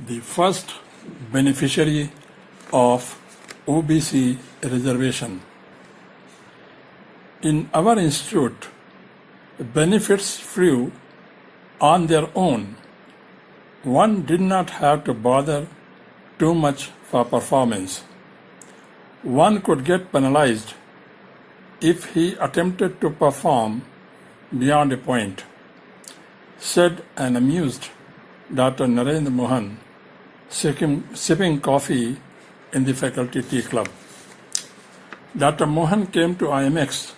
the first beneficiary of OBC reservation. In our institute, benefits flew on their own. One did not have to bother too much for performance. One could get penalized if he attempted to perform beyond a point, said an amused Dr. Narendra Mohan, sipping coffee in the faculty tea club. Dr. Mohan came to IMX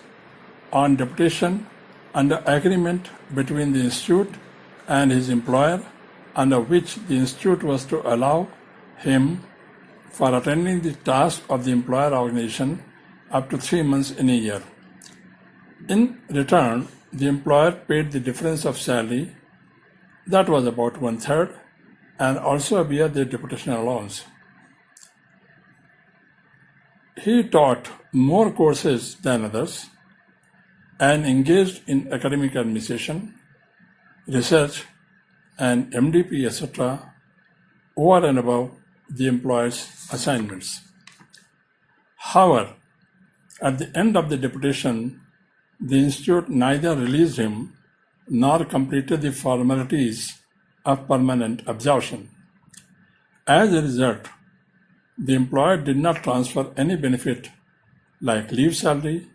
on deputation under agreement between the institute and his employer, under which the institute was to allow him for attending the task of the employer organization up to 3 months in a year. In return, the employer paid the difference of salary, that was about 1/3, and also via the deputation allowance. He taught more courses than others and engaged in academic administration, research, and MDP, etc., over and above the employer's assignments. However, at the end of the deputation, the institute neither released him nor completed the formalities of permanent absorption. As a result, the employer did not transfer any benefit like leave salary,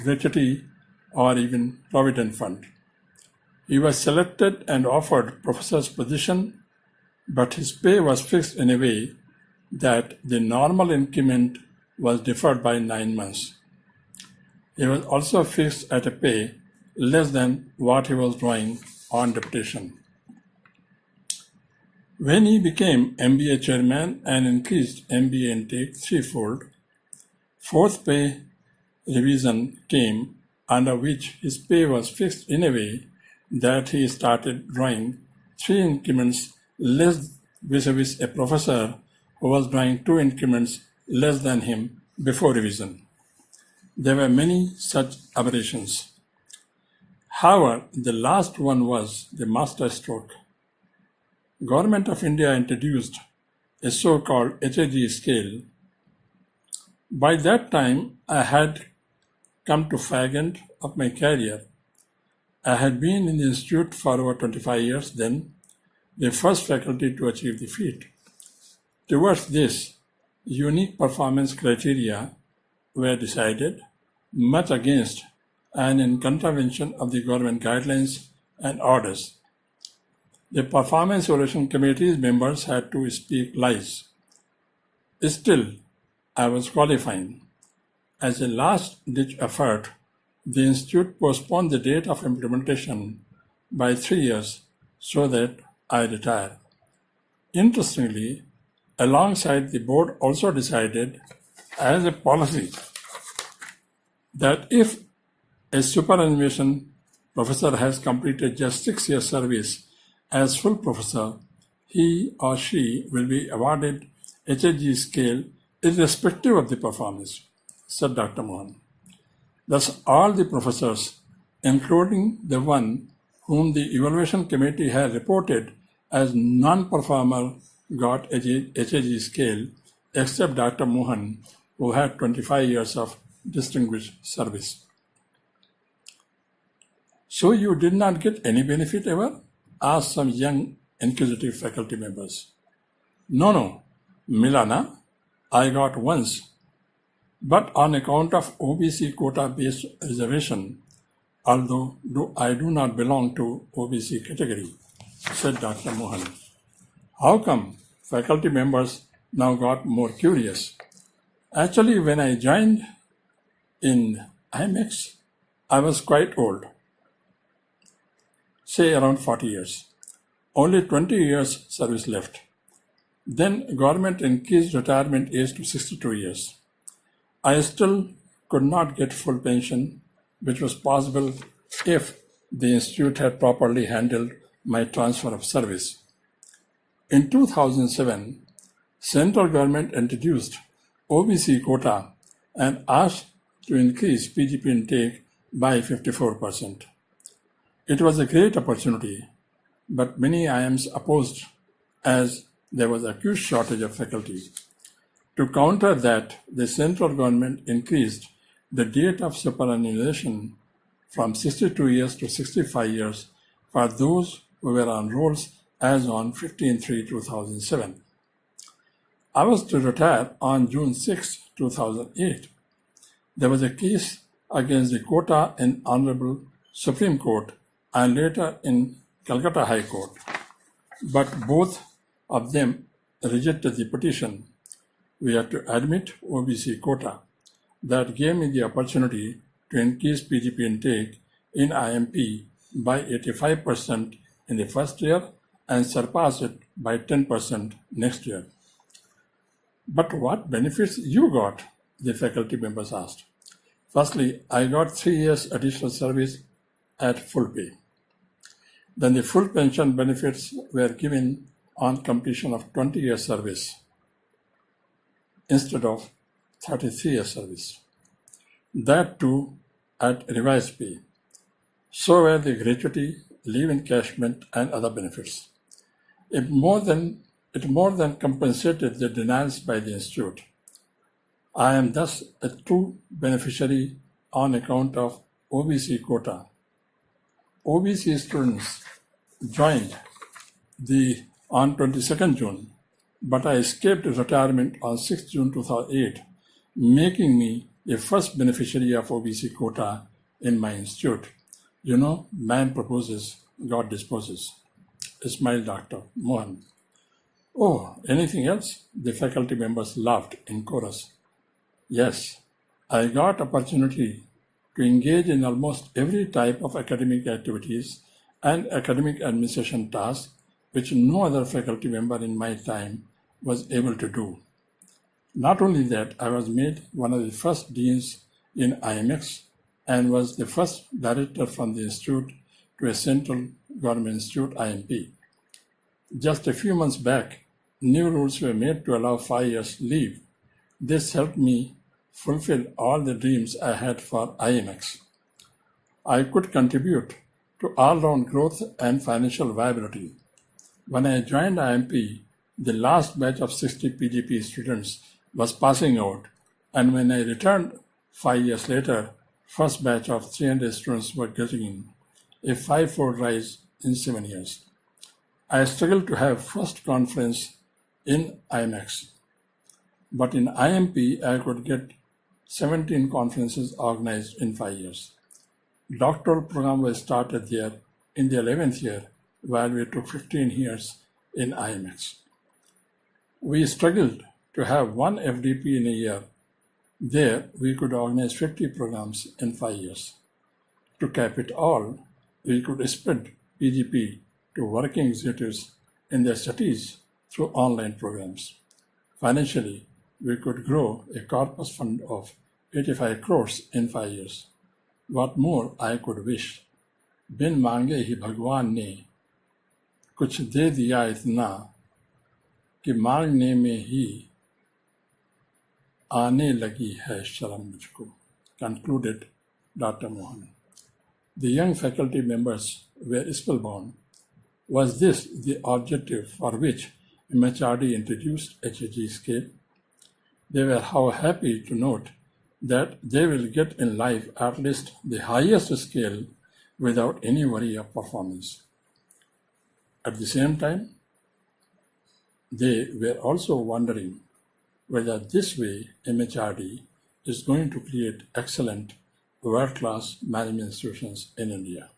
gratuity, or even provident fund. He was selected and offered professor's position, but his pay was fixed in a way that the normal increment was deferred by 9 months. He was also fixed at a pay less than what he was drawing on deputation. When he became MBA chairman and increased MBA intake threefold, fourth pay revision came, under which his pay was fixed in a way that he started drawing 3 increments less vis-a-vis a professor who was drawing 2 increments less than him before revision. There were many such aberrations. However, the last one was the master stroke. Government of India introduced a so-called HAG scale. By that time, I had come to fag end of my career. I had been in the institute for over 25 years then, the first faculty to achieve the feat. Towards this, unique performance criteria were decided, much against and in contravention of the government guidelines and orders. The performance evaluation committee's members had to speak lies. Still, I was qualifying. As a last-ditch effort, the institute postponed the date of implementation by 3 years so that I retire. Interestingly, alongside, the board also decided as a policy that if a superannuation professor has completed just 6 years service as full professor, he or she will be awarded HAG scale irrespective of the performance, said Dr. Mohan. Thus, all the professors, including the one whom the evaluation committee had reported as non-performer, got HAG scale, except Dr. Mohan, who had 25 years of distinguished service. So you did not get any benefit ever? Asked some young inquisitive faculty members. No, Milana, I got once. But on account of OBC quota-based reservation, although I do not belong to OBC category, said Dr. Mohan. How come faculty members now got more curious? Actually, when I joined in IMX, I was quite old, say around 40 years. Only 20 years service left. Then government increased retirement age to 62 years. I still could not get full pension, which was possible if the institute had properly handled my transfer of service. In 2007, central government introduced OBC quota and asked to increase PGP intake by 54%. It was a great opportunity, but many IMs opposed as there was acute shortage of faculty. To counter that, the central government increased the date of superannuation from 62 years to 65 years for those who were on rolls as on 15/3/2007. I was to retire on June 6, 2008. There was a case against the quota in Honorable Supreme Court and later in Calcutta High Court, but both of them rejected the petition. We had to admit OBC quota. That gave me the opportunity to increase PGP intake in IMP by 85% in the first year and surpass it by 10% next year. But what benefits you got? The faculty members asked. Firstly, I got 3 years additional service at full pay. Then the full pension benefits were given on completion of 20 years service instead of 33 years service. That too at revised pay. So were the gratuity, leave encashment, and other benefits. It more than compensated the denials by the institute. I am thus a true beneficiary on account of OBC quota. OBC students joined on 22nd June, but I escaped retirement on 6 June 2008, making me the first beneficiary of OBC quota in my institute. You know, man proposes, God disposes. Smiled Dr. Mohan. Oh, anything else? The faculty members laughed in chorus. Yes, I got opportunity to engage in almost every type of academic activities and academic administration tasks which no other faculty member in my time was able to do. Not only that, I was made one of the first deans in IMX and was the first director from the institute to a central government institute, IMP. Just a few months back, new rules were made to allow 5 years leave. This helped me fulfill all the dreams I had for IMX. I could contribute to all-round growth and financial viability. When I joined IMP, the last batch of 60 PGP students was passing out, and when I returned 5 years later, first batch of 300 students were getting in, a 5-fold rise in 7 years. I struggled to have first conference in IMX, but in IMP I could get 17 conferences organized in 5 years. Doctoral program was started there in the 11th year, while we took 15 years in IMX. We struggled to have one FDP in a year. There, we could organize 50 programs in 5 years. To cap it all, we could spread PGP to working executives in their cities through online programs. Financially, we could grow a corpus fund of 85 crores in 5 years. What more I could wish? बिन मांगे ही भगवान ने कुछ दे दिया इतना कि मांगने में ही आने लगी है शर्म मुझको, concluded Dr. Mohan. The young faculty members were spellbound. Was this the objective for which MHRD introduced HAG scale? They were how happy to note that they will get in life at least the highest scale without any worry of performance. At the same time, they were also wondering whether this way MHRD is going to create excellent world-class management institutions in India.